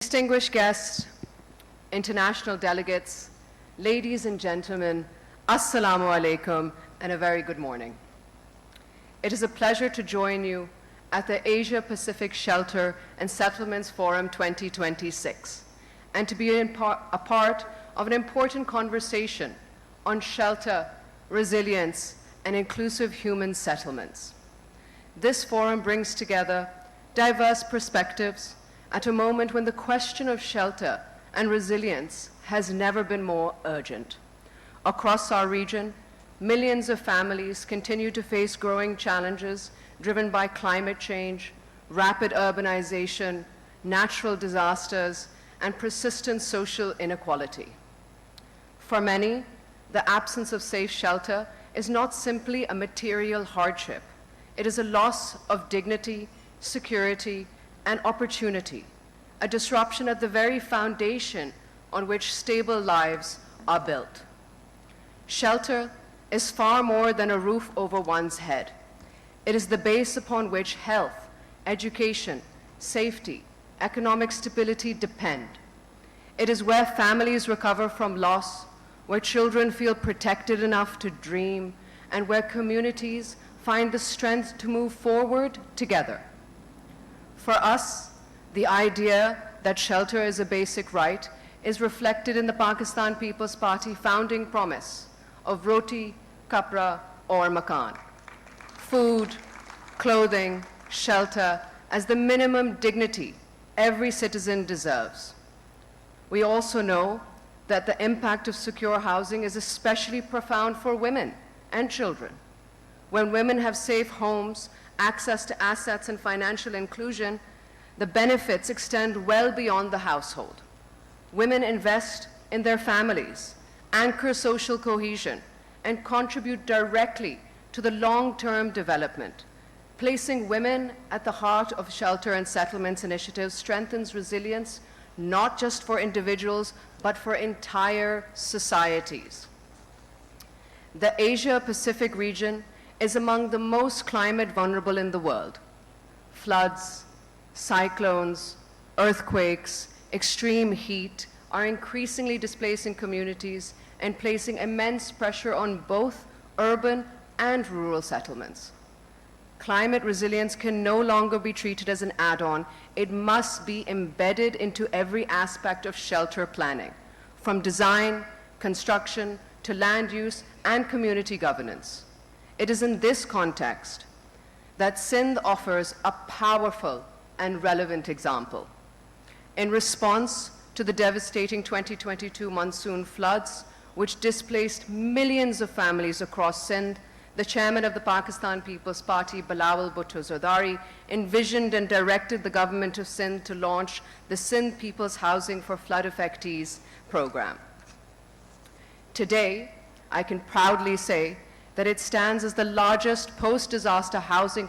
Distinguished guests, international delegates, ladies and gentlemen, Assalamu alaikum and a very good morning. It is a pleasure to join you at the Asia Pacific Shelter and Settlements Forum 2026 and to be a part of an important conversation on shelter, resilience, and inclusive human settlements. This forum brings together diverse perspectives at a moment when the question of shelter and resilience has never been more urgent. Across our region, millions of families continue to face growing challenges driven by climate change, rapid urbanization, natural disasters, and persistent social inequality. For many, the absence of safe shelter is not simply a material hardship. It is a loss of dignity, security, and opportunity, a disruption at the very foundation on which stable lives are built. Shelter is far more than a roof over one's head. It is the base upon which health, education, safety, economic stability depend. It is where families recover from loss, where children feel protected enough to dream, and where communities find the strength to move forward together. For us, the idea that shelter is a basic right is reflected in the Pakistan People's Party founding promise of roti, kapra, or makan. Food, clothing, shelter as the minimum dignity every citizen deserves. We also know that the impact of secure housing is especially profound for women and children. When women have safe homes, access to assets, and financial inclusion, the benefits extend well beyond the household. Women invest in their families, anchor social cohesion, and contribute directly to the long-term development. Placing women at the heart of shelter and settlements initiatives strengthens resilience, not just for individuals, but for entire societies. The Asia-Pacific region is among the most climate vulnerable in the world. Floods, cyclones, earthquakes, extreme heat are increasingly displacing communities and placing immense pressure on both urban and rural settlements. Climate resilience can no longer be treated as an add-on. It must be embedded into every aspect of shelter planning, from design, construction, to land use and community governance. It is in this context that Sindh offers a powerful and relevant example. In response to the devastating 2022 monsoon floods, which displaced millions of families across Sindh, the chairman of the Pakistan People's Party, Bhutto Zardari, envisioned and directed the government of Sindh to launch the Sindh People's Housing for Flood Affectees program. Today, I can proudly say that it stands as the largest post-disaster housing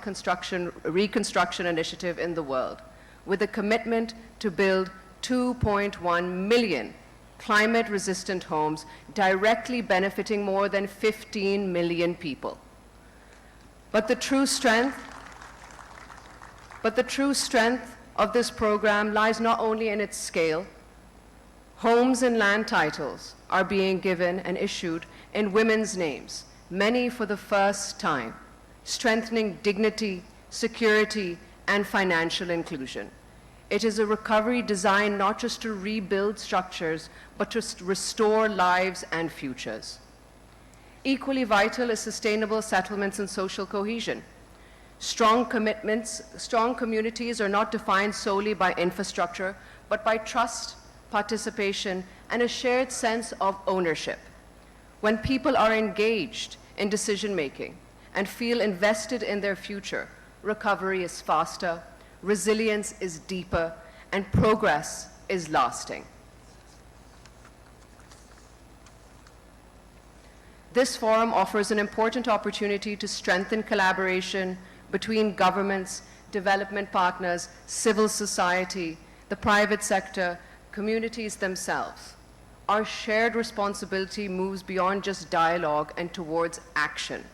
reconstruction initiative in the world, with a commitment to build 2.1 million climate-resistant homes directly benefiting more than 15 million people. But the true strength of this program lies not only in its scale. Homes and land titles are being given and issued in women's names, many for the first time, strengthening dignity, security, and financial inclusion. It is a recovery designed not just to rebuild structures, but to restore lives and futures. Equally vital is sustainable settlements and social cohesion. Strong communities are not defined solely by infrastructure, but by trust, participation, and a shared sense of ownership. When people are engaged in decision-making and feel invested in their future, recovery is faster, resilience is deeper, and progress is lasting. This forum offers an important opportunity to strengthen collaboration between governments, development partners, civil society, the private sector, communities themselves. Our shared responsibility moves beyond just dialogue and towards action,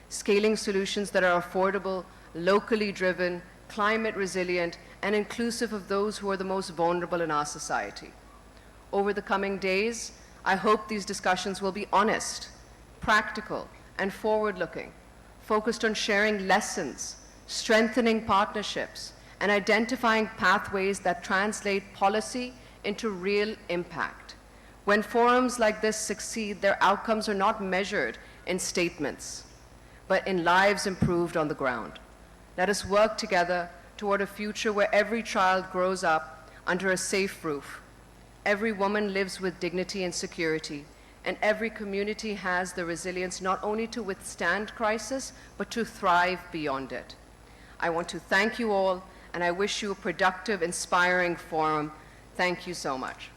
scaling solutions that are affordable, locally driven, climate resilient, and inclusive of those who are the most vulnerable in our society. Over the coming days, I hope these discussions will be honest, practical, and forward-looking, focused on sharing lessons, strengthening partnerships, and identifying pathways that translate policy into real impact. When forums like this succeed, their outcomes are not measured in statements, but in lives improved on the ground. Let us work together toward a future where every child grows up under a safe roof, every woman lives with dignity and security, and every community has the resilience not only to withstand crisis, but to thrive beyond it. I want to thank you all, and I wish you a productive, inspiring forum. Thank you so much.